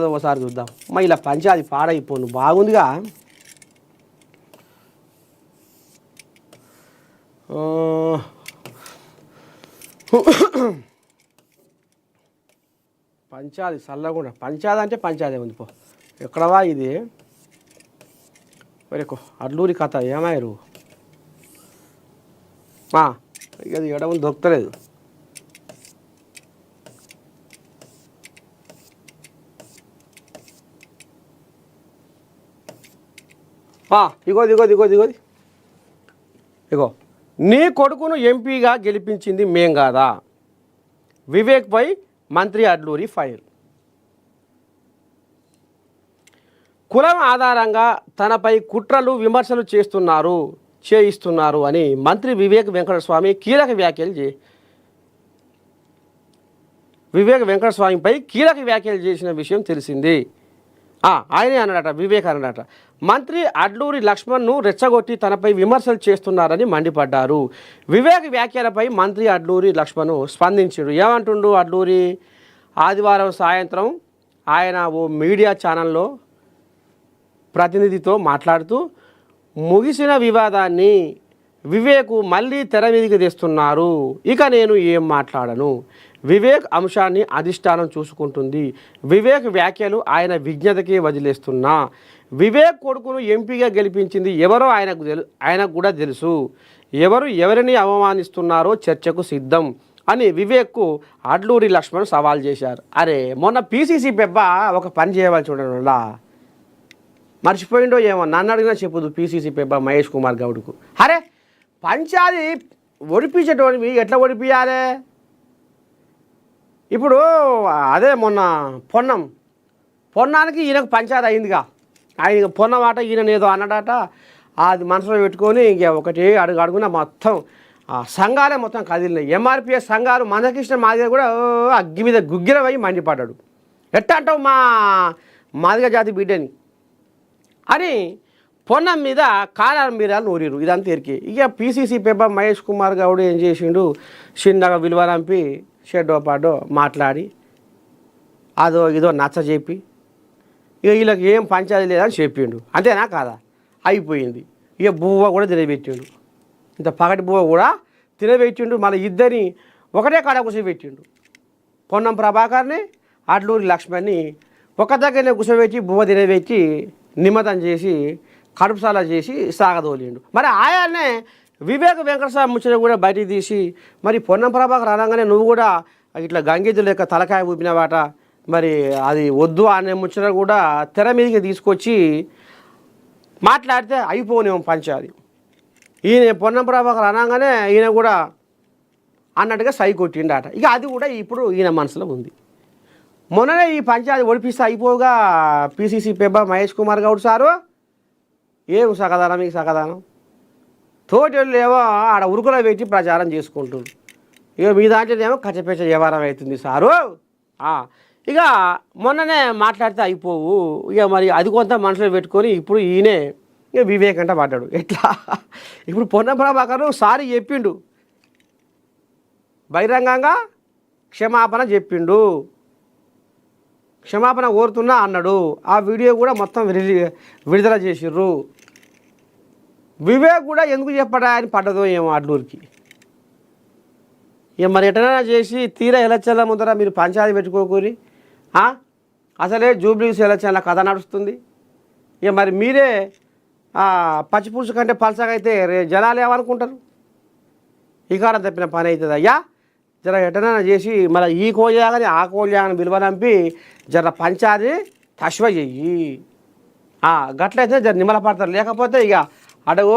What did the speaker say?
ఒకసారి చూద్దాం మా ఇలా పంచాది పాడైపోను బాగుందిగా. పంచాది చల్లకుండా పంచాది అంటే పంచాదే ఉంది పో. ఎక్కడవా ఇది మరి అడ్లూరి కథ ఏమాయరు ఇక అది ఎడమని దొరకలేదు. ఇగోది ఇగోది ఇగోది ఇగోది ఇగో నీ కొడుకును ఎంపీగా గెలిపించింది మేం కాదా, వివేక్పై మంత్రి అడ్లూరి ఫైర్. కులం ఆధారంగా తనపై కుట్రలు విమర్శలు చేయిస్తున్నారు అని మంత్రి వివేక్ వెంకటస్వామి కీలక వ్యాఖ్యలు చేసిన విషయం తెలిసింది. ఆయనే అన్నాడట, వివేక్ అన్నాడట, మంత్రి అడ్లూరి లక్ష్మణ్ను రెచ్చగొట్టి తనపై విమర్శలు చేస్తున్నారని మండిపడ్డారు. వివేక్ వ్యాఖ్యలపై మంత్రి అడ్లూరి లక్ష్మణ్ స్పందించాడు. ఏమంటుండు అడ్లూరి? ఆదివారం సాయంత్రం ఆయన ఓ మీడియా ఛానల్లో ప్రతినిధితో మాట్లాడుతూ ముగిసిన వివాదాన్ని వివేక్ మళ్ళీ తెర మీదకి తెస్తున్నారు, ఇక నేను ఏం మాట్లాడను, వివేక్ అంశాన్ని అధిష్టానం చూసుకుంటుంది, వివేక్ వ్యాఖ్యలు ఆయన విజ్ఞతకే వదిలేస్తున్నా, వివేక్ కొడుకును ఎంపీగా గెలిపించింది ఎవరో ఆయనకు కూడా తెలుసు, ఎవరిని అవమానిస్తున్నారో చర్చకు సిద్ధం అని వివేక్కు అడ్లూరి లక్ష్మణ్ సవాల్ చేశారు. అరే మొన్న పీసీసీ పెబ్బ ఒక పని చేయవలసి ఉండడం మర్చిపోయిండో ఏమో, నన్ను అడిగినా చెప్పదు పీసీసీ పెబ్బ మహేష్ కుమార్ గౌడ్కు. అరే పంచాది ఒడిపించేటోడివి ఎట్లా ఒడిపియాలే? ఇప్పుడు అదే మొన్న పొన్నానికి ఈయనకు పంచాది అయిందిగా, ఆయన పొన్నమాట ఈయన ఏదో అన్నాడట, అది మనసులో పెట్టుకొని ఇంక ఒకటి అడుగున మొత్తం సంఘాలే మొత్తం కదిలినాయి. ఎంఆర్పిఎస్ సంఘాలు మందకృష్ణ మాదిగ కూడా అగ్గి మీద గుగ్గిరవై మండిపడ్డాడు. ఎట్ట అంటావు మా మాదిగ జాతి బిడ్డని అని పొన్నం మీద కాలాల మీరాలు నూరిరు. ఇదంతా ఎరికే. ఇక పీసీసీ పెబ్బ మహేష్ కుమార్ గౌడ్ ఏం చేసిండు, చిన్నగా విలువలంపి షెడ్డో పాడో మాట్లాడి అదో ఇదో నచ్చజెప్పి ఇక వీళ్ళకి ఏం పంచాయతీ లేదని చెప్పిండు. అంతేనా కాదా? అయిపోయింది. ఇక బువ్వ కూడా తినబెట్టిండు, ఇంత పగటి బువ్వ కూడా తినబెట్టిండు. మళ్ళీ ఇద్దరిని ఒకటే కాడ కూర్చోబెట్టిండు. పొన్నం ప్రభాకర్ని అడ్లూరి లక్ష్మణ్ని ఒక దగ్గరనే కూర్చోబెట్టి బువ్వ తినబెట్టి నిమ్మతం చేసి కడుపుసాల చేసి సాగదోలిండు. మరి ఆయనే వివేక్ వెంకటస్వామి ముచ్చట కూడా బయటికి తీసి మరి పొన్నం ప్రభాకర్ అనగానే నువ్వు కూడా ఇట్లా గంగెద్దు లేక తలకాయ ఊపినవాట, మరి అది వద్దు అనే ముచ్చట కూడా తెర మీదకి తీసుకొచ్చి మాట్లాడితే అయిపోనేమో పంచాది. ఈయన పొన్నం ప్రభాకర్ అనగానే ఈయన కూడా అన్నట్టుగా సై కొట్టిండట. ఇక అది కూడా ఇప్పుడు ఈయన మనసులో ఉంది. మొన్ననే ఈ పంచాయతీ ఒడిపిస్తే అయిపోగా పీసీసీ పెబ్బ మహేష్ కుమార్ గౌడ్ సారు ఏం సకదానం, మీకు సకదానం తోటి ఏమో ఆడ ఉరుకులో పెట్టి ప్రచారం చేసుకుంటున్నారు. ఇక మీ దాంట్లోనేమో కచ్చపేచ వ్యవహారం అవుతుంది సారు. ఇక మొన్ననే మాట్లాడితే అయిపోవు, ఇక మరి అది కొంత మనసులో పెట్టుకొని ఇప్పుడు ఈయనే ఇక వివేక్ అంటే పడ్డాడు. ఎట్లా ఇప్పుడు పొన్నం ప్రభాకర్ సారి చెప్పిండు, బహిరంగంగా క్షమాపణ చెప్పిండు, క్షమాపణ కోరుతున్నా అన్నాడు. ఆ వీడియో కూడా మొత్తం విడుదల చేసిర్రు. వివేక్ కూడా ఎందుకు చెప్పడా అని పడ్డదో ఏమో అడ్లూరికి. ఇక మరి ఎటైనా చేసి తీరా ఎలక్షన్ల ముందర మీరు పంచాయతీ పెట్టుకోకూరి, అసలే జూబ్లీస్ ఎలక్షన్ల కథ నడుస్తుంది. ఇక మరి మీరే పచ్చిపులుసు కంటే పలసగా అయితే జనాలు ఏమనుకుంటారు? ఈ కాలం తప్పిన పని అవుతుంది అయ్యా. జర ఎటైనా చేసి మళ్ళీ ఈ కోజాగని ఆ కోజాగని విలువనంపి జర పంచాది తశ్వ చెయ్యి. గట్లయితే జర నిమ్మల పడతారు, లేకపోతే ఇక అడగో